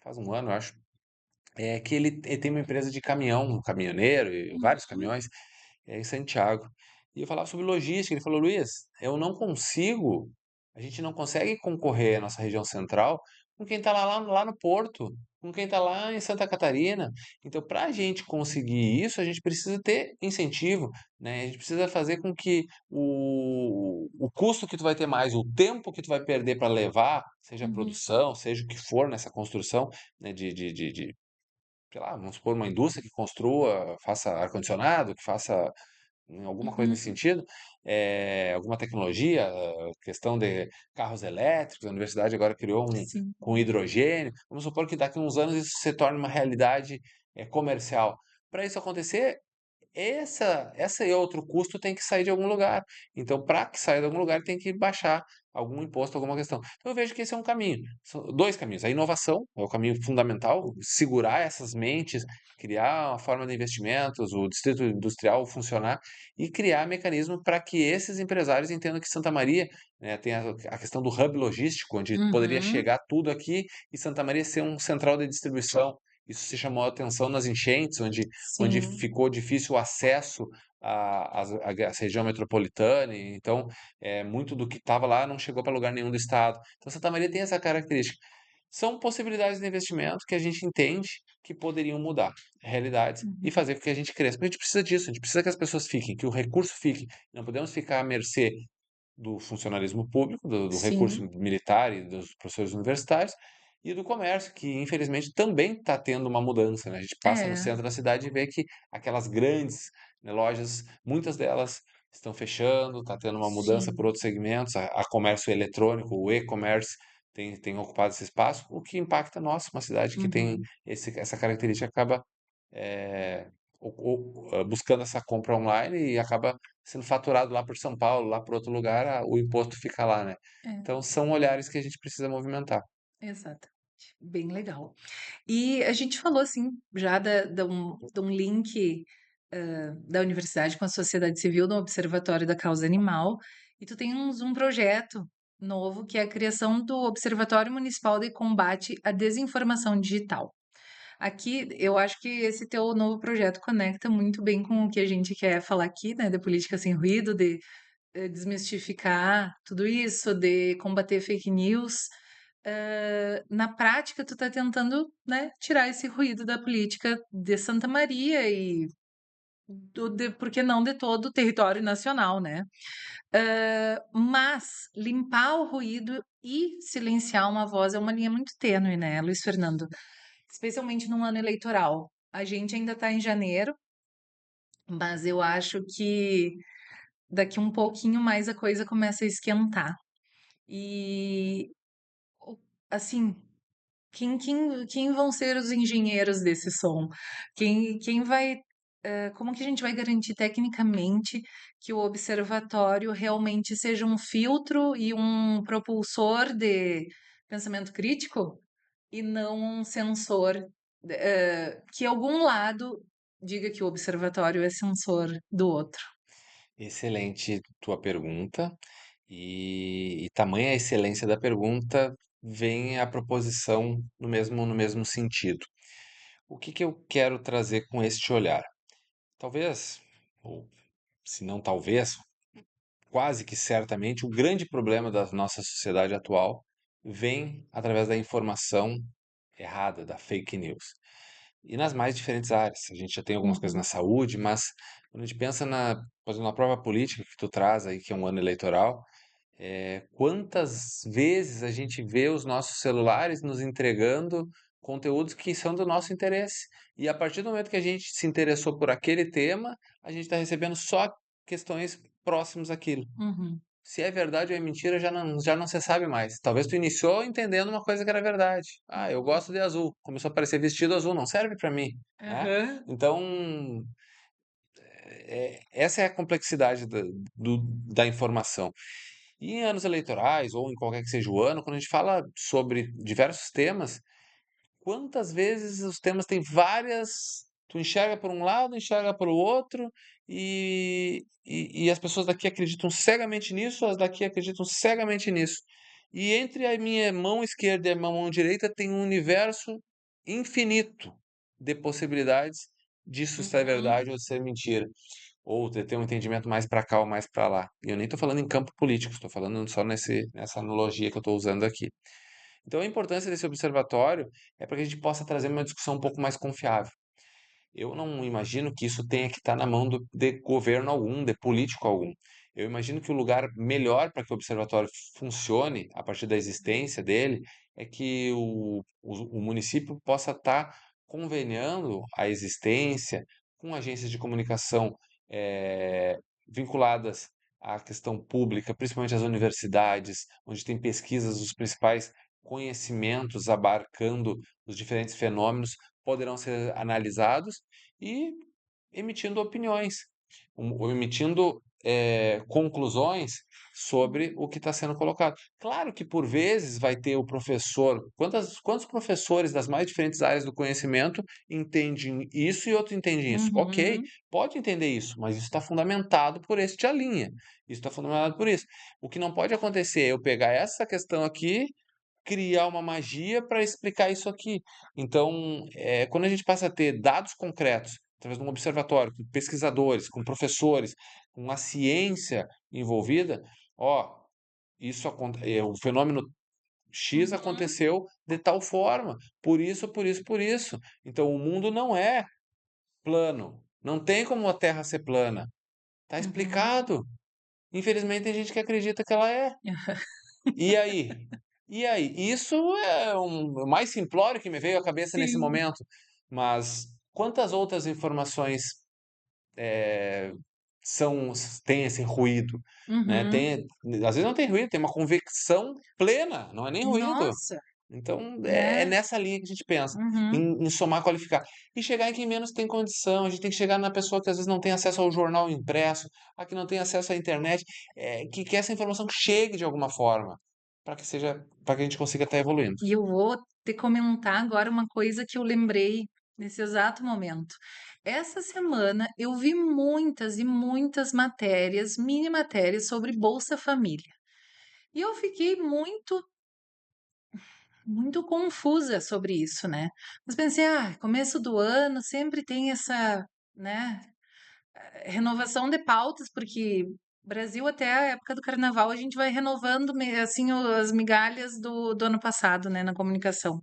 faz um ano, eu acho, que ele tem uma empresa de caminhão, um caminhoneiro e vários uhum, caminhões, em Santiago. E eu falava sobre logística, ele falou: "Luiz, a gente não consegue concorrer a nossa região central com quem está lá no Porto, com quem está lá em Santa Catarina. Então, para a gente conseguir isso, a gente precisa ter incentivo, né, a gente precisa fazer com que o custo que tu vai ter mais, o tempo que tu vai perder para levar, seja a uhum, produção, seja o que for nessa construção, né, de sei lá, vamos supor, uma indústria que construa, faça ar-condicionado, que faça alguma coisa nesse uhum. sentido, alguma tecnologia, questão de carros elétricos, a universidade agora criou um Sim. com hidrogênio. Vamos supor que daqui a uns anos isso se torne uma realidade, comercial. Para isso acontecer, essa e outro custo tem que sair de algum lugar. Então, para que saia de algum lugar, tem que baixar algum imposto, alguma questão. Então, eu vejo que esse é um caminho. São dois caminhos. A inovação é o caminho fundamental, segurar essas mentes, criar uma forma de investimentos, o distrito industrial funcionar e criar mecanismo para que esses empresários entendam que Santa Maria, né, tem a questão do hub logístico, onde poderia Uhum. chegar tudo aqui e Santa Maria ser um central de distribuição. Isso se chamou a atenção nas enchentes, onde Sim. ficou difícil o acesso à região metropolitana, e então, muito do que estava lá não chegou para lugar nenhum do estado. Então Santa Maria tem essa característica. São possibilidades de investimento que a gente entende que poderiam mudar realidades e Uhum. fazer com que a gente cresça. Porque a gente precisa disso, a gente precisa que as pessoas fiquem, que o recurso fique. Não podemos ficar à mercê do funcionalismo público, do recurso Sim. militar e dos professores universitários, e do comércio, que infelizmente também está tendo uma mudança, né? A gente passa no É. centro da cidade e vê que aquelas grandes, né, lojas, muitas delas estão fechando, está tendo uma mudança por Sim. outros segmentos, a comércio eletrônico, o e-commerce tem ocupado esse espaço, o que impacta nós, uma cidade que tem Uhum. essa característica, acaba buscando essa compra online e acaba sendo faturado lá por São Paulo, lá por outro lugar, o imposto fica lá, né? É, Então são olhares que a gente precisa movimentar. exatamente. Bem legal. E a gente falou, assim, já de um link, da universidade com a sociedade civil no Observatório da Causa Animal, e tu tens um projeto novo que é a criação do Observatório Municipal de Combate à Desinformação Digital. Aqui, eu acho que esse teu novo projeto conecta muito bem com o que a gente quer falar aqui, né, de política sem ruído, de desmistificar tudo isso, de combater fake news. Na prática, tu tá tentando, né, tirar esse ruído da política de Santa Maria e por que não de todo o território nacional, né? Mas limpar o ruído e silenciar uma voz é uma linha muito tênue, né, Luiz Fernando? Especialmente num ano eleitoral. A gente ainda está em janeiro, mas eu acho que daqui um pouquinho mais a coisa começa a esquentar. E, o- assim, quem vão ser os engenheiros desse som? Quem vai. Como que a gente vai garantir tecnicamente que o observatório realmente seja um filtro e um propulsor de pensamento crítico e não um sensor que algum lado diga que o observatório é sensor do outro? Excelente tua pergunta, e tamanha a excelência da pergunta, vem a proposição no mesmo sentido. O que que eu quero trazer com este olhar? Talvez, ou se não talvez, quase que certamente, o grande problema da nossa sociedade atual vem através da informação errada, da fake news. E nas mais diferentes áreas. A gente já tem algumas coisas na Uhum, saúde, mas quando a gente pensa por exemplo, na própria política que tu traz aí, que é um ano eleitoral, quantas vezes a gente vê os nossos celulares nos entregando conteúdos que são do nosso interesse? E a partir do momento que a gente se interessou por aquele tema, a gente está recebendo só questões próximas àquilo. uhum, Se é verdade ou é mentira, já não se sabe mais. Talvez tu iniciou entendendo uma coisa que era verdade. Ah, eu uhum. gosto de azul. Começou a aparecer vestido azul, não serve para mim, né? Aham. Então, essa é a complexidade da informação. E em anos eleitorais, ou em qualquer que seja o ano, quando a gente fala sobre diversos temas, quantas vezes os temas têm várias. Tu enxerga por um lado, enxerga por outro, e as pessoas daqui acreditam cegamente nisso, as daqui acreditam cegamente nisso. E entre a minha mão esquerda e a minha mão direita tem um universo infinito de possibilidades disso ser Uhum. verdade ou ser mentira. Ou de ter um entendimento mais para cá ou mais para lá. E eu nem estou falando em campo político, estou falando só nessa analogia que eu estou usando aqui. Então, a importância desse observatório é para que a gente possa trazer uma discussão um pouco mais confiável. Eu não imagino que isso tenha que estar na mão de governo algum, de político algum. Eu imagino que o lugar melhor para que o observatório funcione, a partir da existência dele, é que o município possa estar conveniando a existência com agências de comunicação eh, vinculadas à questão pública, principalmente as universidades, onde tem pesquisas dos principais conhecimentos abarcando os diferentes fenômenos poderão ser analisados e emitindo opiniões, ou emitindo conclusões sobre o que está sendo colocado. Claro que por vezes vai ter o professor, quantos professores das mais diferentes áreas do conhecimento entendem isso e outro entendem isso? Ok, Uhum. pode entender isso, mas isso está fundamentado por este a linha. Isso está fundamentado por isso. O que não pode acontecer é eu pegar essa questão aqui, criar uma magia para explicar isso aqui. Então, quando a gente passa a ter dados concretos, através de um observatório, com pesquisadores, com professores, com a ciência envolvida, ó, o fenômeno X Uhum. aconteceu de tal forma, por isso, por isso, por isso. Então, o mundo não é plano. Não tem como a Terra ser plana. Tá Uhum. explicado. Infelizmente, tem gente que acredita que ela é. E aí? E aí? Isso é o mais simplório que me veio à cabeça nesse Sim. momento. Mas quantas outras informações eh, são têm esse ruído, né? Uhum. Às vezes não tem ruído, tem uma convicção plena, não é nem ruído. Nossa, Então é né? nessa linha que a gente pensa, Uhum. em somar, qualificar. E chegar em quem menos tem condição. A gente tem que chegar na pessoa que às vezes não tem acesso ao jornal impresso, a que não tem acesso à internet, que essa informação chegue de alguma forma, para que a gente consiga estar evoluindo. E eu vou te comentar agora uma coisa que eu lembrei nesse exato momento. Essa semana eu vi muitas e muitas matérias, mini matérias sobre Bolsa Família. E eu fiquei muito confusa sobre isso, né? Mas pensei, começo do ano sempre tem essa, né, renovação de pautas, porque Brasil até a época do carnaval a gente vai renovando assim as migalhas do ano passado, né, na comunicação.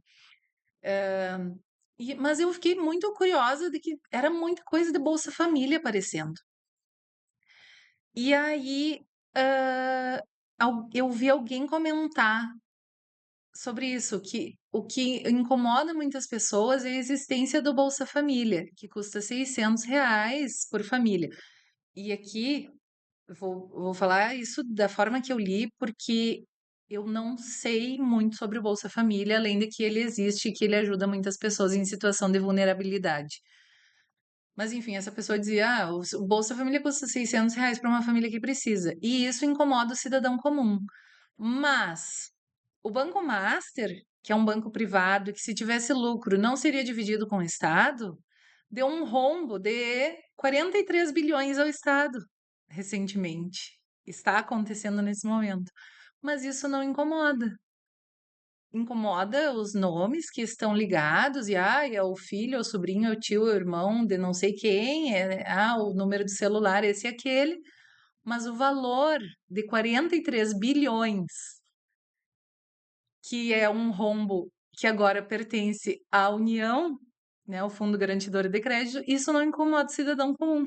Mas eu fiquei muito curiosa de que era muita coisa de Bolsa Família aparecendo. E aí, eu vi alguém comentar sobre isso, que o que incomoda muitas pessoas é a existência do Bolsa Família, que custa R$ 600 por família. E aqui vou falar isso da forma que eu li, porque eu não sei muito sobre o Bolsa Família, além de que ele existe e que ele ajuda muitas pessoas em situação de vulnerabilidade. Mas enfim, essa pessoa dizia: o Bolsa Família custa R$ 600 para uma família que precisa. E isso incomoda o cidadão comum. Mas o Banco Master, que é um banco privado, que se tivesse lucro não seria dividido com o Estado, deu um rombo de 43 bilhões ao Estado recentemente. Está acontecendo nesse momento. Mas isso não incomoda. Incomoda os nomes que estão ligados, e é o filho, é o sobrinho, é o tio, é o irmão de não sei quem, o número de celular, esse e aquele, mas o valor de 43 bilhões, que é um rombo que agora pertence à União, né, o Fundo Garantidor de Crédito, isso não incomoda o cidadão comum.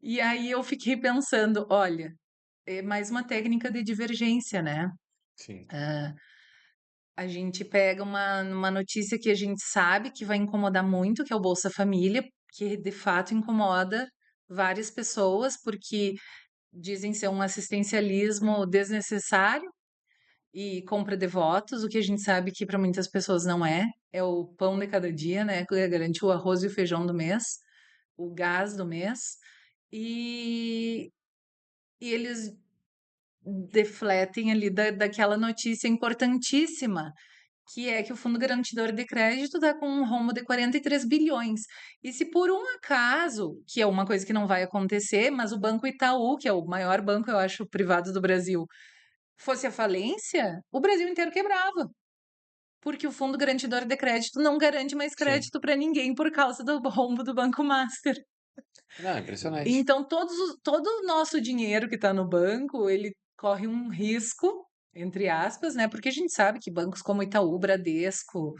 E aí eu fiquei pensando, olha, é mais uma técnica de divergência, né? Sim. A gente pega uma notícia que a gente sabe que vai incomodar muito, que é o Bolsa Família, que de fato incomoda várias pessoas, porque dizem ser um assistencialismo desnecessário e compra de votos, o que a gente sabe que para muitas pessoas não é. É o pão de cada dia, né? Que garante o arroz e o feijão do mês, o gás do mês. E, e eles defletem ali daquela notícia importantíssima, que é que o Fundo Garantidor de Crédito está com um rombo de 43 bilhões. E se por um acaso, que é uma coisa que não vai acontecer, mas o Banco Itaú, que é o maior banco, eu acho, privado do Brasil, fosse a falência, o Brasil inteiro quebrava. Porque o Fundo Garantidor de Crédito não garante mais Sim. crédito para ninguém por causa do rombo do Banco Master. Não, impressionante. Então, todo o nosso dinheiro que está no banco, ele corre um risco, entre aspas, né? Porque a gente sabe que bancos como Itaú, Bradesco,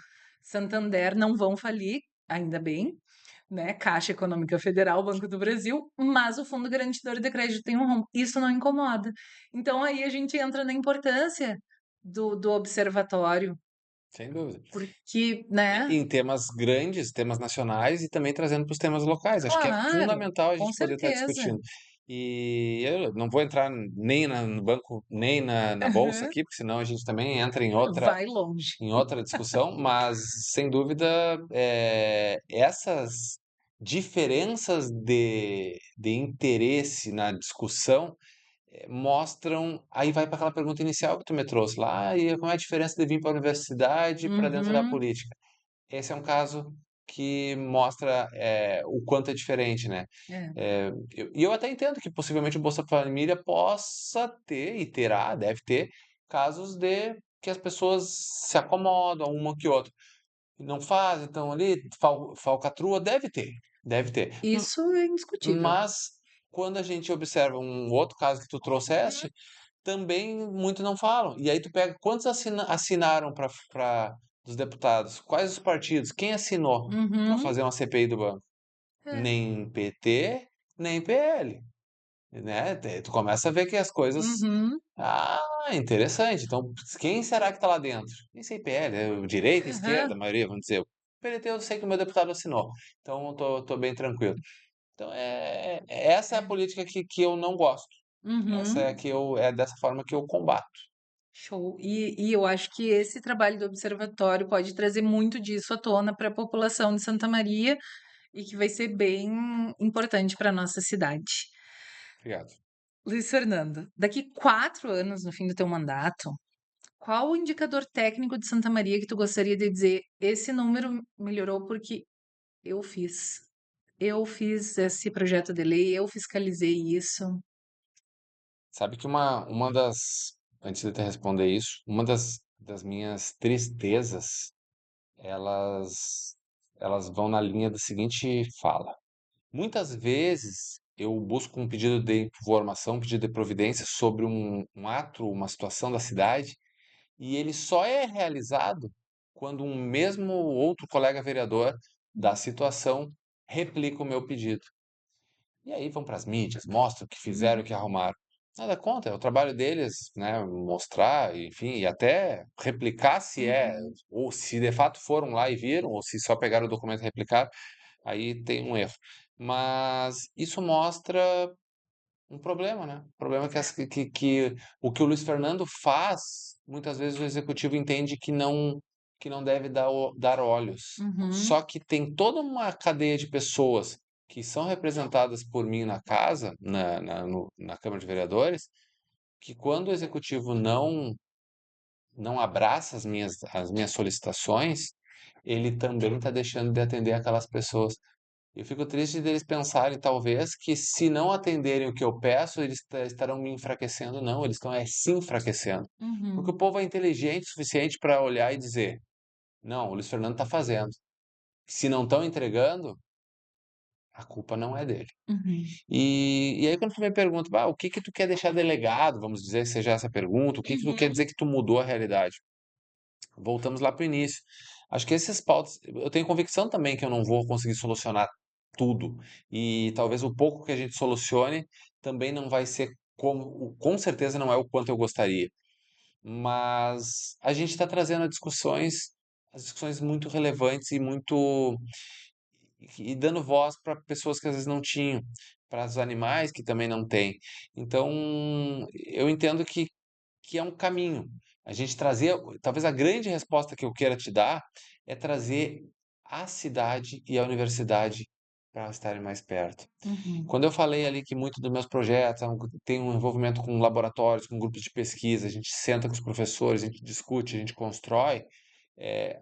Santander não vão falir, ainda bem, né? Caixa Econômica Federal, Banco do Brasil, mas o Fundo Garantidor de Crédito tem um rombo. Isso não incomoda. Então, aí a gente entra na importância do observatório, Sem dúvida. porque, né? Em temas grandes, temas nacionais e também trazendo para os temas locais. Acho que é Claro, fundamental a com gente poder estar certeza. discutindo. E eu não vou entrar nem no banco, nem na bolsa Aham. aqui, porque senão a gente também entra Vai longe. em outra discussão, mas sem dúvida essas diferenças de interesse na discussão mostram. Aí vai para aquela pergunta inicial que tu me trouxe lá, e qual é a diferença de vir para a universidade para dentro da Uhum. política? Esse é um caso que mostra o quanto é diferente, né? É. E eu até entendo que possivelmente o Bolsa Família possa ter, e terá, deve ter, casos de que as pessoas se acomodam, uma que outra. E não faz, então ali, falcatrua, deve ter, deve ter. Isso é indiscutível. Mas quando a gente observa um outro caso que tu trouxeste, também muito não falam. E aí tu pega quantos assinaram para dos deputados? Quais os partidos? Quem assinou para Uhum. fazer uma CPI do banco? É. Nem PT, nem PL, né? Tu começa a ver que as coisas. Uhum. Interessante. Então, quem será que está lá dentro? Nem sei PL, é o direita, esquerda, Aham. a maioria, vamos dizer. O PDT eu sei que o meu deputado assinou, então tô bem tranquilo. Então, essa é a É. política que eu não gosto. Essa é Uhum. a que é dessa forma que eu combato. Show. E eu acho que esse trabalho do observatório pode trazer muito disso à tona para a população de Santa Maria e que vai ser bem importante para a nossa cidade. Obrigado. Luiz Fernando, daqui 4 anos, no fim do teu mandato, qual o indicador técnico de Santa Maria que tu gostaria de dizer esse número melhorou porque eu fiz? Eu fiz esse projeto de lei, eu fiscalizei isso. Sabe que antes de eu te responder isso, uma das minhas tristezas, elas, elas vão na linha da seguinte fala. Muitas vezes eu busco um pedido de informação, um pedido de providência sobre um ato, uma situação da cidade, e ele só é realizado quando um mesmo outro colega vereador da situação replica o meu pedido. E aí vão para as mídias, mostram o que fizeram, o que Uhum, arrumaram. Nada contra, é o trabalho deles, né, mostrar, enfim, e até replicar se uhum, ou se de fato foram lá e viram, ou se só pegaram o documento e replicaram, aí tem um erro. Mas isso mostra um problema, né? Um problema que, é, que o que o Luiz Fernando faz, muitas vezes o executivo entende que não deve dar olhos. uhum, Só que tem toda uma cadeia de pessoas que são representadas por mim na casa, na Câmara de Vereadores, que quando o executivo não abraça as minhas solicitações, ele também está deixando de atender aquelas pessoas. Eu fico triste deles pensarem, talvez, que se não atenderem o que eu peço, eles estarão me enfraquecendo. Não, eles estão se enfraquecendo. Porque o uhum, povo é inteligente o suficiente para olhar e dizer: não, o Luiz Fernando está fazendo. Se não estão entregando, a culpa não é dele. uhum, E aí, quando tu me pergunta, bah, o que que tu quer deixar delegado, vamos dizer, que seja essa pergunta, o que que tu quer uhum. dizer que tu mudou a realidade? Voltamos lá para o início. Acho que esses pautas, eu tenho convicção também que eu não vou conseguir solucionar tudo. E talvez o pouco que a gente solucione também não vai ser como, com certeza não é o quanto eu gostaria. Mas a gente está trazendo as discussões muito relevantes e muito e dando voz para pessoas que às vezes não tinham, para os animais que também não têm. Então, eu entendo que é um caminho. A gente trazer, talvez a grande resposta que eu queira te dar é trazer a cidade e a universidade para estarem mais perto. Uhum, Quando eu falei ali que muito dos meus projetos tem um envolvimento com laboratórios, com grupos de pesquisa, a gente senta com os professores, a gente discute, a gente constrói,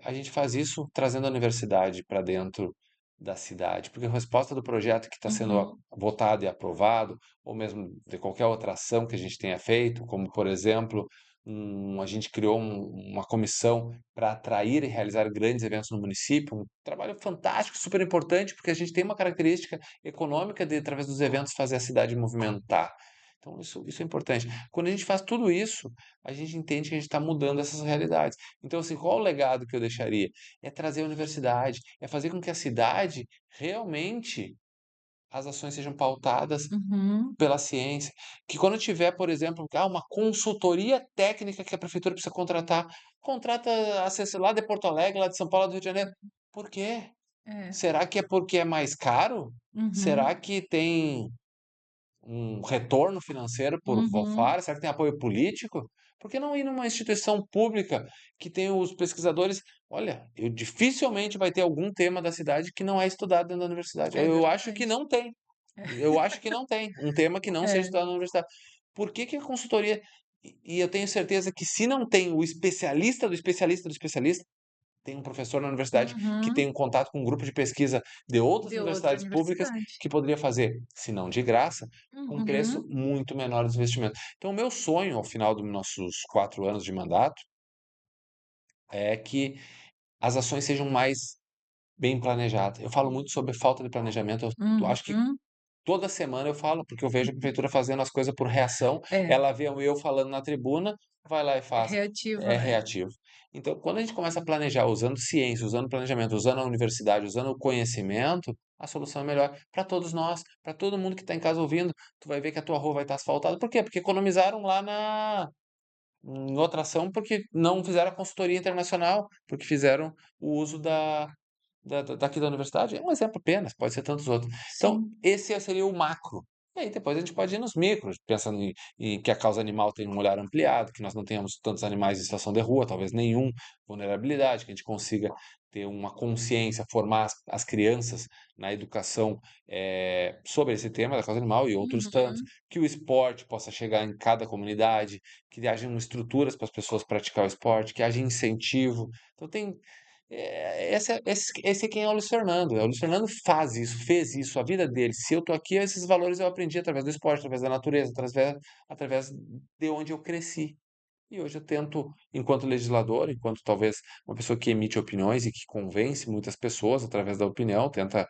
a gente faz isso trazendo a universidade para dentro da cidade, porque a resposta do projeto que está sendo uhum, votado e aprovado, ou mesmo de qualquer outra ação que a gente tenha feito, como por exemplo, a gente criou uma comissão para atrair e realizar grandes eventos no município, um trabalho fantástico, super importante, porque a gente tem uma característica econômica de, através dos eventos, fazer a cidade movimentar. Então, isso é importante. Quando a gente faz tudo isso, a gente entende que a gente está mudando essas realidades. Então, assim, qual o legado que eu deixaria? É trazer a universidade, é fazer com que a cidade realmente as ações sejam pautadas uhum. pela ciência. Que quando tiver, por exemplo, uma consultoria técnica que a prefeitura precisa contratar, contrata a CC lá de Porto Alegre, lá de São Paulo, do Rio de Janeiro. Por quê? É. Será que é porque é mais caro? Será Uhum, que tem um retorno financeiro por uhum. fora? Será que tem apoio político? Por que não ir numa instituição pública que tem os pesquisadores? Olha, eu dificilmente vai ter algum tema da cidade que não é estudado dentro da universidade. É Eu acho que verdade. não tem. Eu acho que não tem um tema que não seja É. estudado na universidade. Por que que a consultoria? E eu tenho certeza que se não tem o especialista do especialista do especialista, tem um professor na universidade que Uhum. tem um contato com um grupo de pesquisa de outras De outra universidades públicas universidade. que poderia fazer, se não de graça, com um preço Uhum, muito menor de investimento. Então, o meu sonho, ao final dos nossos 4 anos de mandato, é que as ações sejam mais bem planejadas. Eu falo muito sobre falta de planejamento. Eu acho que uhum. toda semana eu falo, porque eu vejo a prefeitura fazendo as coisas por reação, É, ela vê eu falando na tribuna, vai lá e é faz. reativo, É né? reativo. Então, quando a gente começa a planejar usando ciência, usando planejamento, usando a universidade, usando o conhecimento, a solução é melhor para todos nós, para todo mundo que está em casa ouvindo. Tu vai ver que a tua rua vai estar asfaltada. Por quê? Porque economizaram lá em outra ação, porque não fizeram a consultoria internacional, porque fizeram o uso daqui da universidade. É um exemplo apenas, pode ser tantos outros. Então, Sim. esse seria o macro. E aí depois a gente pode ir nos micros, pensando em que a causa animal tem um olhar ampliado, que nós não tenhamos tantos animais em situação de rua, talvez nenhum vulnerabilidade, que a gente consiga ter uma consciência, formar as crianças na educação sobre esse tema da causa animal e outros tantos, Uhum. que o esporte possa chegar em cada comunidade, que hajam estruturas para as pessoas praticar o esporte, que haja incentivo. Então tem esse é quem é o Luiz Fernando. O Luiz Fernando faz isso, fez isso, a vida dele. Se eu tô aqui, esses valores eu aprendi através do esporte, através da natureza, através de onde eu cresci. E hoje eu tento, enquanto legislador, enquanto talvez uma pessoa que emite opiniões e que convence muitas pessoas através da opinião, tenta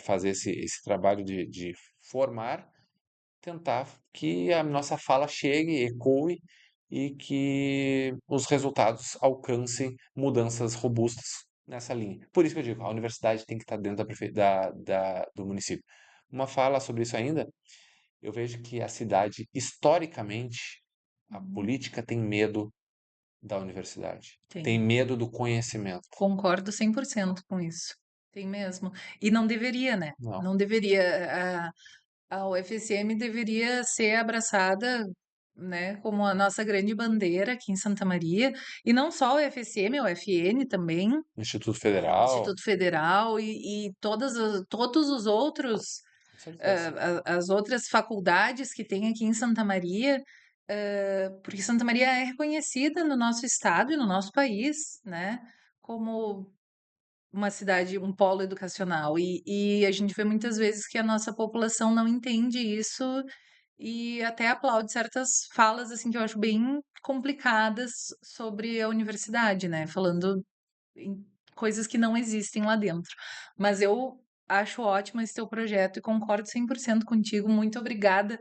fazer esse trabalho de formar, tentar que a nossa fala chegue, ecoe e que os resultados alcancem mudanças robustas nessa linha. Por isso que eu digo, a universidade tem que estar dentro do município. Uma fala sobre isso ainda, eu vejo que a cidade, historicamente, a Uhum. política tem medo da universidade, tem Tem. medo do conhecimento. Concordo 100% com isso. Tem mesmo. E não deveria, né? Não, Não deveria. A UFSM deveria ser abraçada, né, como a nossa grande bandeira aqui em Santa Maria. E não só a UFSM, a UFN também, Instituto Federal, Instituto Federal e todos os outros, com certeza. as outras faculdades que tem aqui em Santa Maria, porque Santa Maria é reconhecida no nosso estado e no nosso país, né, como uma cidade, um polo educacional. E a gente vê muitas vezes que a nossa população não entende isso e até aplaude certas falas assim que eu acho bem complicadas sobre a universidade, né? Falando em coisas que não existem lá dentro. Mas eu acho ótimo esse teu projeto e concordo 100% contigo. Muito obrigada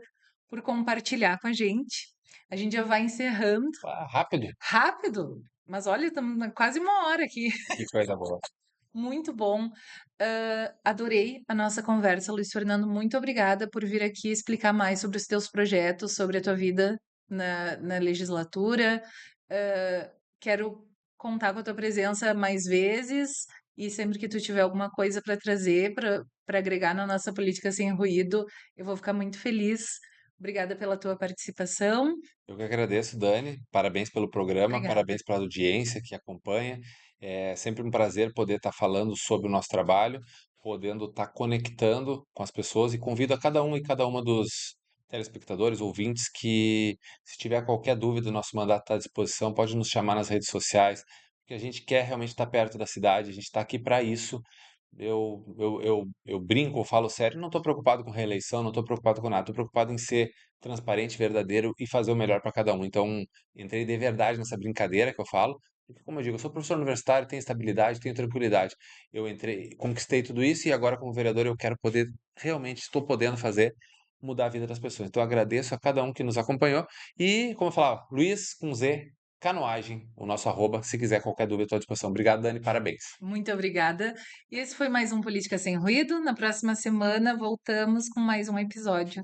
por compartilhar com a gente. A gente já vai encerrando. Ah, rápido. Rápido, mas olha, estamos quase uma hora aqui. Que coisa boa. Muito bom. Adorei a nossa conversa, Luiz Fernando. Muito obrigada por vir aqui explicar mais sobre os teus projetos, sobre a tua vida na legislatura. Quero contar com a tua presença mais vezes e sempre que tu tiver alguma coisa para trazer, para agregar na nossa política sem ruído, eu vou ficar muito feliz. Obrigada pela tua participação. Eu que agradeço, Dani. Parabéns pelo programa, Obrigada. parabéns pela audiência que acompanha. É sempre um prazer poder estar falando sobre o nosso trabalho, podendo estar conectando com as pessoas e convido a cada um e cada uma dos telespectadores, ouvintes, que se tiver qualquer dúvida, nosso mandato está à disposição, pode nos chamar nas redes sociais, porque a gente quer realmente estar perto da cidade, a gente está aqui para isso. Eu brinco, eu falo sério, não estou preocupado com reeleição, não estou preocupado com nada, estou preocupado em ser transparente, verdadeiro e fazer o melhor para cada um. Então, entrei de verdade nessa brincadeira que eu falo, porque, como eu digo, eu sou professor universitário, tenho estabilidade, tenho tranquilidade. Eu entrei, conquistei tudo isso e agora, como vereador, eu quero poder, realmente estou podendo fazer, mudar a vida das pessoas. Então, eu agradeço a cada um que nos acompanhou e, como eu falava, Luiz com Z, Canoagem, o nosso arroba, se quiser qualquer dúvida, estou à disposição. Obrigado, Dani, parabéns. Muito obrigada. E esse foi mais um Política Sem Ruído. Na próxima semana voltamos com mais um episódio.